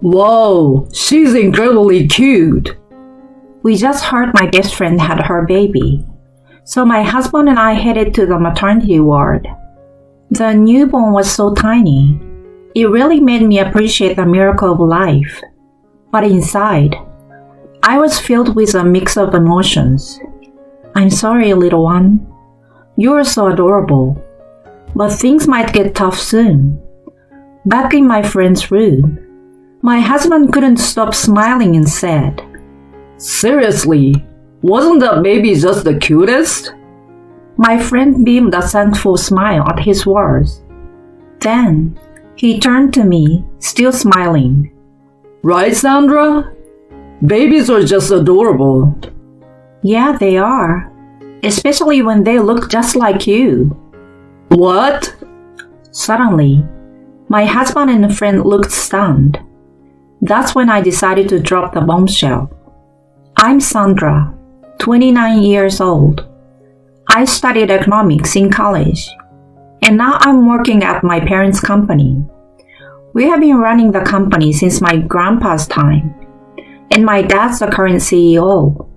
Wow, she's incredibly cute. We just heard my best friend had her baby, so my husband and I headed to the maternity ward. The newborn was so tiny. It really made me appreciate the miracle of life. But inside, I was filled with a mix of emotions. I'm sorry, little one. You are so adorable. But things might get tough soon. Back in my friend's room, my husband couldn't stop smiling and said, Seriously, wasn't that baby just the cutest? My friend beamed a thankful smile at his words. Then, he turned to me, still smiling. Right, Sandra? Babies are just adorable. Yeah, they are. Especially when they look just like you. What? Suddenly, my husband and friend looked stunned. That's when I decided to drop the bombshell. I'm Sandra, 29 years old. I studied economics in college, and now I'm working at my parents' company. We have been running the company since my grandpa's time, and my dad's the current CEO.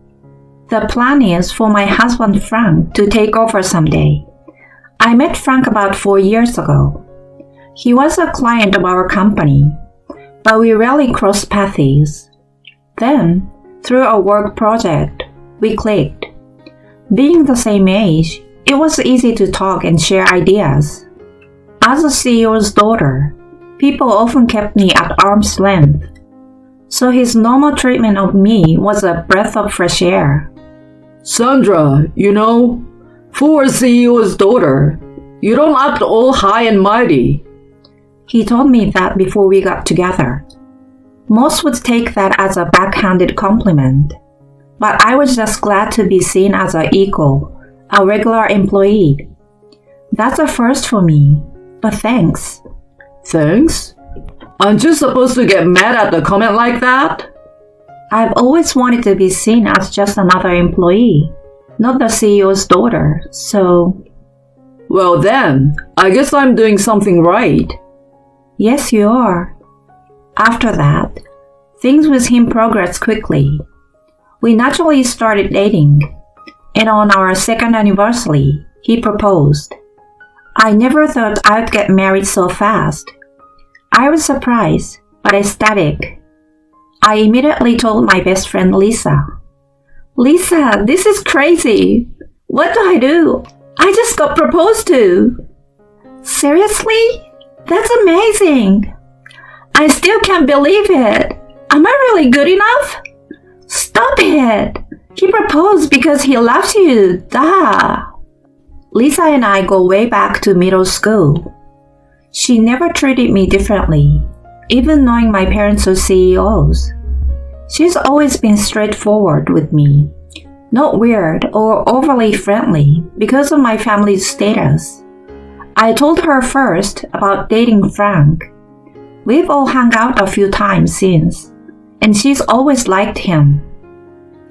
The plan is for my husband Frank to take over someday. I met Frank about 4 years ago. He was a client of our company, but we rarely crossed paths. Then, through a work project, we clicked. Being the same age, it was easy to talk and share ideas. As a CEO's daughter, people often kept me at arm's length, so his normal treatment of me was a breath of fresh air. Sandra, for a CEO's daughter, you don't act all high and mighty. He told me that before we got together. Most would take that as a backhanded compliment, but I was just glad to be seen as an equal, a regular employee. That's a first for me, but thanks. Thanks? Aren't you supposed to get mad at a comment like that? I've always wanted to be seen as just another employee, not the CEO's daughter, so... Well then, I guess I'm doing something right. Yes, you are. After that, things with him progressed quickly. We naturally started dating, and on our second anniversary, he proposed. I never thought I'd get married so fast. I was surprised, but ecstatic. I immediately told my best friend Lisa. Lisa, this is crazy. What do I do? I just got proposed to. Seriously? That's amazing. I still can't believe it. Am I really good enough? Stop it. He proposed because he loves you. Duh. Lisa and I go way back to middle school. She never treated me differently, even knowing my parents are CEOs. She's always been straightforward with me, not weird or overly friendly because of my family's status. I told her first about dating Frank. We've all hung out a few times since, and she's always liked him.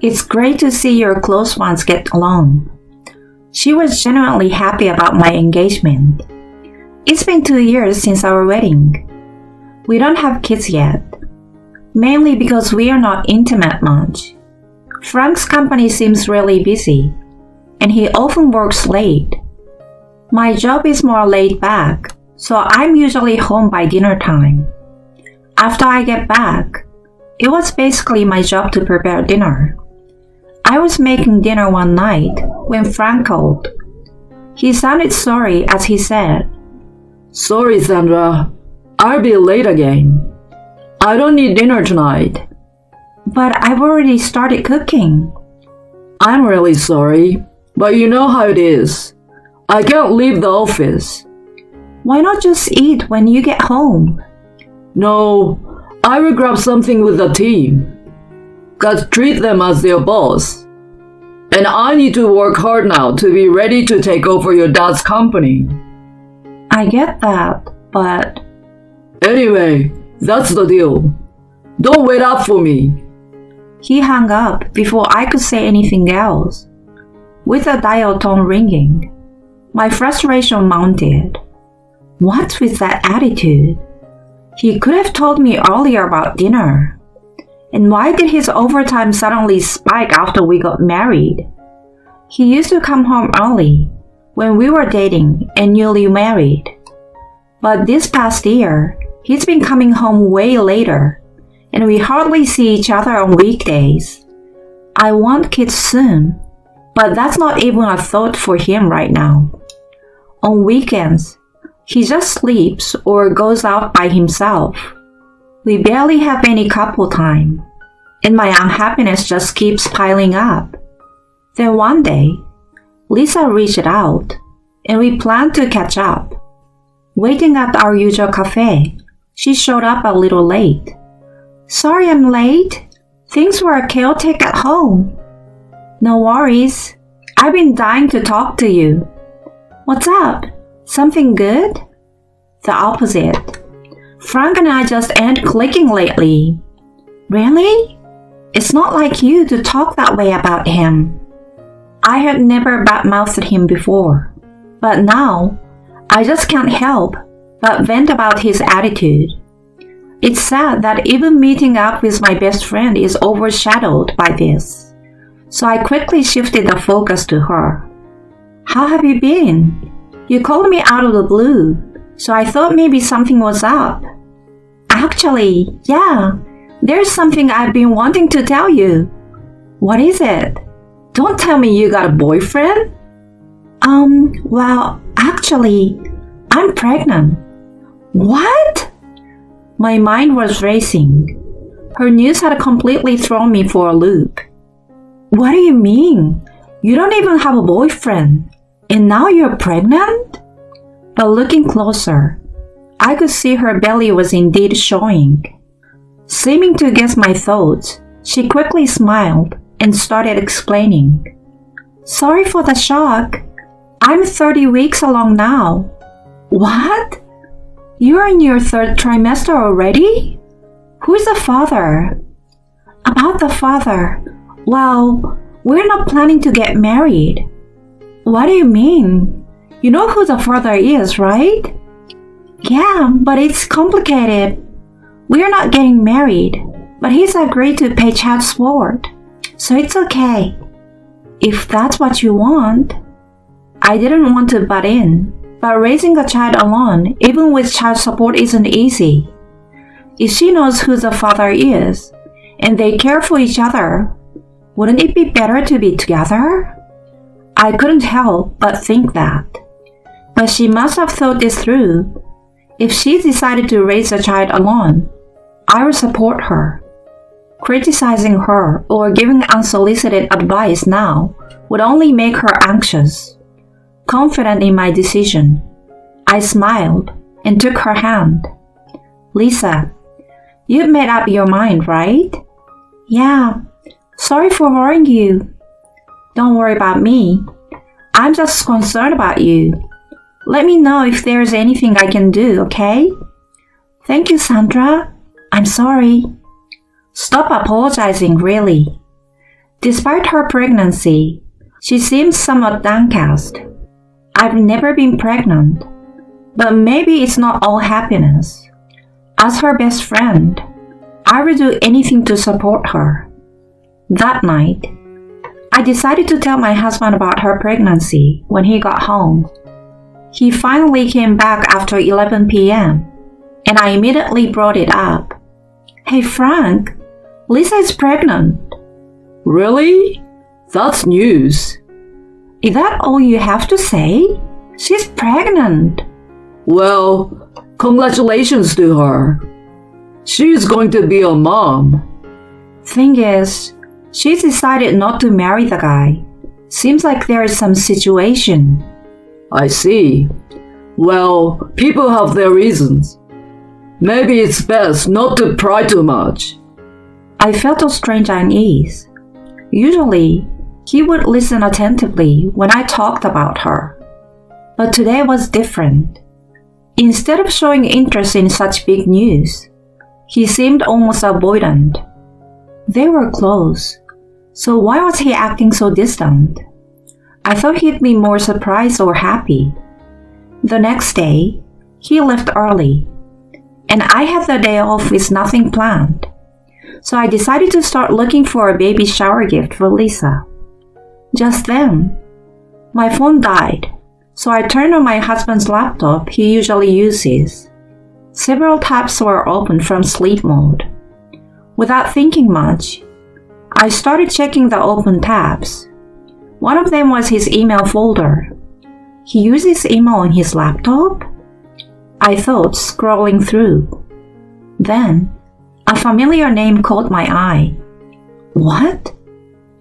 It's great to see your close ones get along. She was genuinely happy about my engagement. It's been 2 years since our wedding. We don't have kids yet, mainly because we are not intimate much. Frank's company seems really busy, and he often works late. My job is more laid back, so I'm usually home by dinner time. After I get back, it was basically my job to prepare dinner. I was making dinner one night when Frank called. He sounded sorry as he said, Sorry, Sandra. I'll be late again. I don't need dinner tonight. But I've already started cooking. I'm really sorry, but you know how it is. I can't leave the office. Why not just eat when you get home? No, I will grab something with the team. Gotta treat them as their boss. And I need to work hard now to be ready to take over your dad's company. I get that, but... Anyway, that's the deal. Don't wait up for me. He hung up before I could say anything else. With the dial tone ringing, my frustration mounted. What's with that attitude? He could have told me earlier about dinner. And why did his overtime suddenly spike after we got married? He used to come home early when we were dating and newly married. But this past year, he's been coming home way later, and we hardly see each other on weekdays. I want kids soon, but that's not even a thought for him right now. On weekends, he just sleeps or goes out by himself. We barely have any couple time, and my unhappiness just keeps piling up. Then one day, Lisa reached out, and we planned to catch up. Waiting at our usual cafe, she showed up a little late. Sorry I'm late. Things were chaotic at home. No worries. I've been dying to talk to you. What's up? Something good? The opposite. Frank and I just ain't clicking lately. Really? It's not like you to talk that way about him. I had never badmouthed him before, but now I just can't help but vent about his attitude. It's sad that even meeting up with my best friend is overshadowed by this, so I quickly shifted the focus to her. How have you been? You called me out of the blue, so I thought maybe something was up. Actually, yeah, there's something I've been wanting to tell you. What is it? Don't tell me you got a boyfriend? Well, actually, I'm pregnant. What? My mind was racing. Her news had completely thrown me for a loop. What do you mean? You don't even have a boyfriend, and now you're pregnant? But looking closer, I could see her belly was indeed showing. Seeming to guess my thoughts, she quickly smiled and started explaining. Sorry for the shock. I'm 30 weeks along now. What? You're in your third trimester already? Who's the father? About the father, well, we're not planning to get married. What do you mean? You know who the father is, right? Yeah, but it's complicated. We're not getting married, but he's agreed to pay child support, so it's okay. If that's what you want. I didn't want to butt in, but raising a child alone, even with child support, isn't easy. If she knows who the father is, and they care for each other, wouldn't it be better to be together? I couldn't help but think that. But she must have thought this through. If she decided to raise a child alone, I would support her. Criticizing her or giving unsolicited advice now would only make her anxious. Confident in my decision, I smiled and took her hand. Lisa, you've made up your mind, right? Yeah. Sorry for worrying you. Don't worry about me. I'm just concerned about you. Let me know if there's anything I can do, okay? Thank you, Sandra. I'm sorry. Stop apologizing, really. Despite her pregnancy, she seems somewhat downcast. I've never been pregnant, but maybe it's not all happiness. As her best friend, I would do anything to support her. That night, I decided to tell my husband about her pregnancy when he got home. He finally came back after 11 p.m., and I immediately brought it up. Hey Frank, Lisa is pregnant. Really? That's news. Is that all you have to say? She's pregnant. Well, congratulations to her. She's going to be a mom. Thing is, she's decided not to marry the guy. Seems like there is some situation. I see. Well, people have their reasons. Maybe it's best not to pry too much. I felt a strange unease. Usually, he would listen attentively when I talked about her. But today was different. Instead of showing interest in such big news, he seemed almost avoidant. They were close, so why was he acting so distant? I thought he'd be more surprised or happy. The next day, he left early. and I had the day off with nothing planned. So I decided to start looking for a baby shower gift for Lisa. Just then, my phone died, so I turned on my husband's laptop he usually uses. Several tabs were open from sleep mode. Without thinking much, I started checking the open tabs. One of them was his email folder. He uses email on his laptop? I thought, scrolling through. Then, a familiar name caught my eye. What?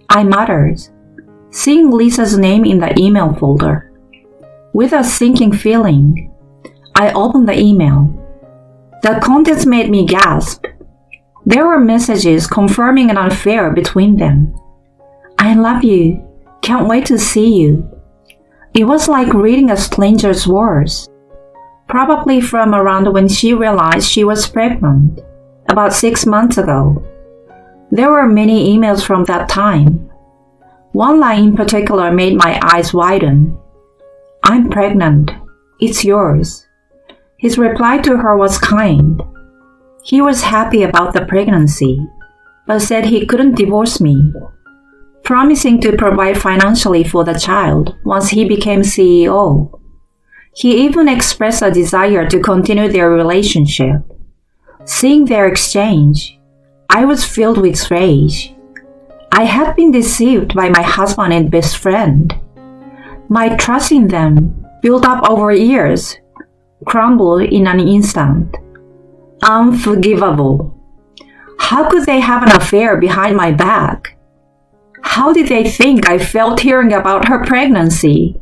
I muttered, seeing Lisa's name in the email folder. With a sinking feeling, I opened the email. The contents made me gasp. There were messages confirming an affair between them. I love you. Can't wait to see you. It was like reading a stranger's words. Probably from around when she realized she was pregnant, about 6 months ago. There were many emails from that time. One line in particular made my eyes widen. I'm pregnant. It's yours. His reply to her was kind. He was happy about the pregnancy, but said he couldn't divorce me, promising to provide financially for the child once he became CEO. He even expressed a desire to continue their relationship. Seeing their exchange, I was filled with rage. I had been deceived by my husband and best friend. My trust in them, built up over years, crumbled in an instant. Unforgivable. How could they have an affair behind my back? How did they think I felt hearing about her pregnancy?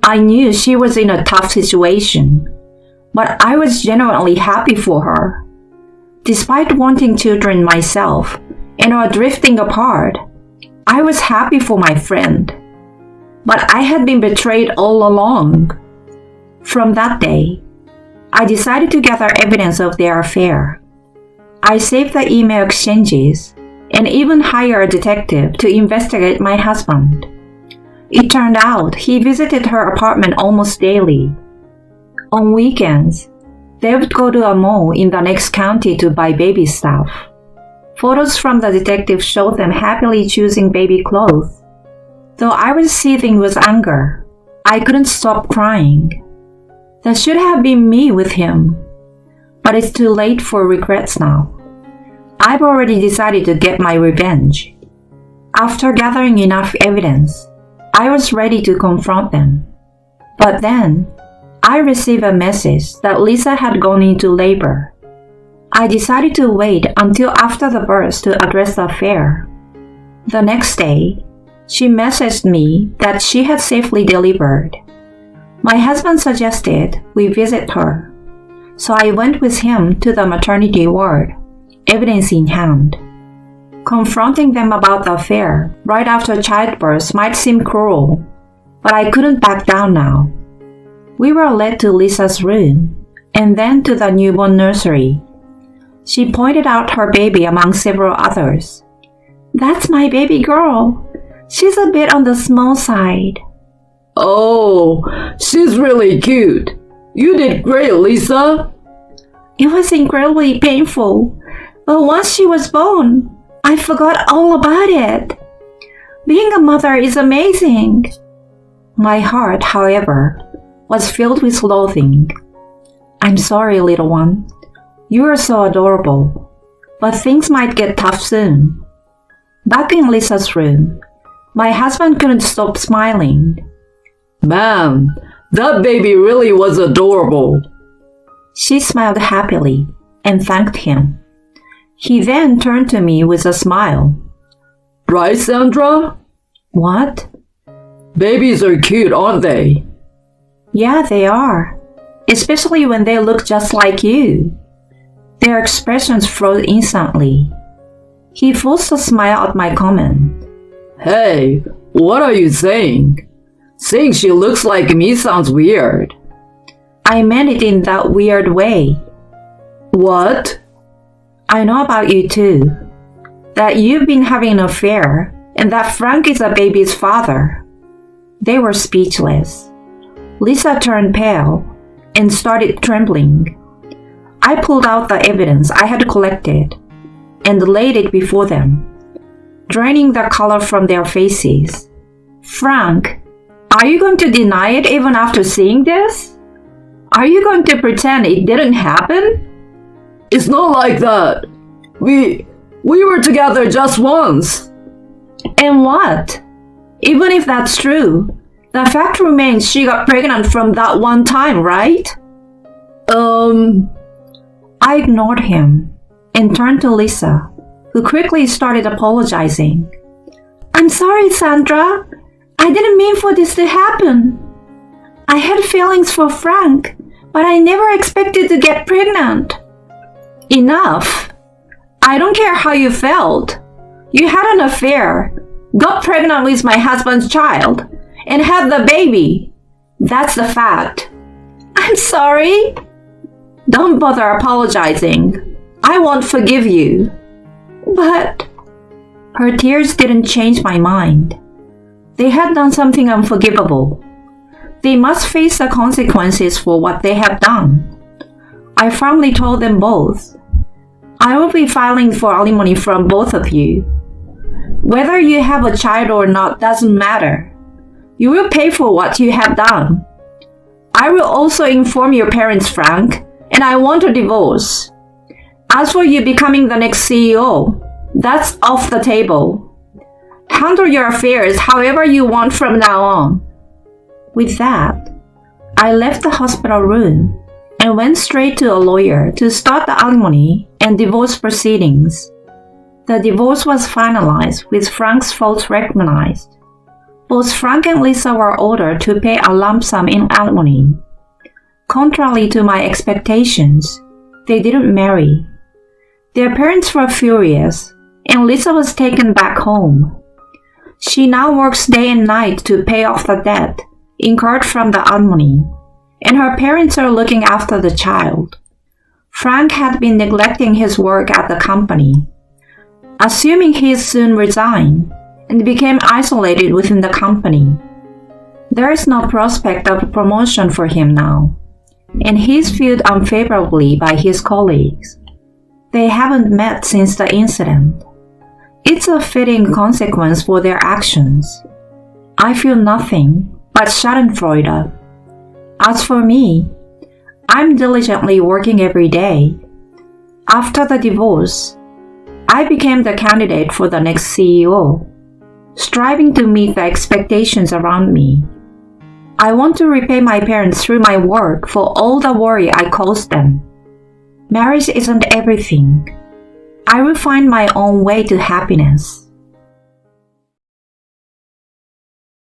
I knew she was in a tough situation, but I was genuinely happy for her. Despite wanting children myself and our drifting apart, I was happy for my friend. But I had been betrayed all along. From that day, I decided to gather evidence of their affair. I saved the email exchanges and even hired a detective to investigate my husband. It turned out he visited her apartment almost daily. On weekends, they would go to a mall in the next county to buy baby stuff. Photos from the detective showed them happily choosing baby clothes. Though I was seething with anger, I couldn't stop crying. That should have been me with him. But it's too late for regrets now. I've already decided to get my revenge. After gathering enough evidence, I was ready to confront them. But then, I received a message that Lisa had gone into labor. I decided to wait until after the birth to address the affair. The next day, she messaged me that she had safely delivered. My husband suggested we visit her, so I went with him to the maternity ward, evidence in hand. Confronting them about the affair right after childbirth might seem cruel, but I couldn't back down now. We were led to Lisa's room, and then to the newborn nursery. She pointed out her baby among several others. That's my baby girl. She's a bit on the small side. Oh, she's really cute. You did great, Lisa. It was incredibly painful, but once she was born, I forgot all about it. Being a mother is amazing. My heart, however, was filled with loathing. I'm sorry, little one. You are so adorable, but things might get tough soon. Back in Lisa's room, my husband couldn't stop smiling. Man, that baby really was adorable. She smiled happily and thanked him. He then turned to me with a smile. Right, Sandra? What? Babies are cute, aren't they? Yeah, they are. Especially when they look just like you. Their expressions froze instantly. He forced a smile at my comment. Hey, what are you saying? Saying she looks like me sounds weird. I meant it in that weird way. What? I know about you too. That you've been having an affair and that Frank is a baby's father. They were speechless. Lisa turned pale and started trembling. I pulled out the evidence I had collected and laid it before them, draining the color from their faces. Frank, are you going to deny it even after seeing this? Are you going to pretend it didn't happen? It's not like that. We were together just once. And what? Even if that's true, the fact remains she got pregnant from that one time, right? I ignored him and turned to Lisa, who quickly started apologizing. I'm sorry, Sandra. I didn't mean for this to happen. I had feelings for Frank, but I never expected to get pregnant. Enough. I don't care how you felt. You had an affair, got pregnant with my husband's child, and had the baby. That's the fact. I'm sorry. Don't bother apologizing. I won't forgive you. But her tears didn't change my mind. They had done something unforgivable. They must face the consequences for what they have done. I firmly told them both. I will be filing for alimony from both of you. Whether you have a child or not doesn't matter. You will pay for what you have done. I will also inform your parents, Frank, and I want a divorce. As for you becoming the next CEO, that's off the table. Handle your affairs however you want from now on. With that, I left the hospital room and went straight to a lawyer to start the alimony and divorce proceedings. The divorce was finalized with Frank's faults recognized. Both Frank and Lisa were ordered to pay a lump sum in alimony. Contrary to my expectations, they didn't marry. Their parents were furious, and Lisa was taken back home. She now works day and night to pay off the debt incurred from the alimony, and her parents are looking after the child. Frank had been neglecting his work at the company. Assuming he'd soon resign and became isolated within the company. There is no prospect of promotion for him now, and he's viewed unfavorably by his colleagues. They haven't met since the incident. It's a fitting consequence for their actions. I feel nothing but schadenfreude. As for me, I'm diligently working every day. After the divorce, I became the candidate for the next CEO, striving to meet the expectations around me. I want to repay my parents through my work for all the worry I caused them. Marriage isn't everything. I will find my own way to happiness.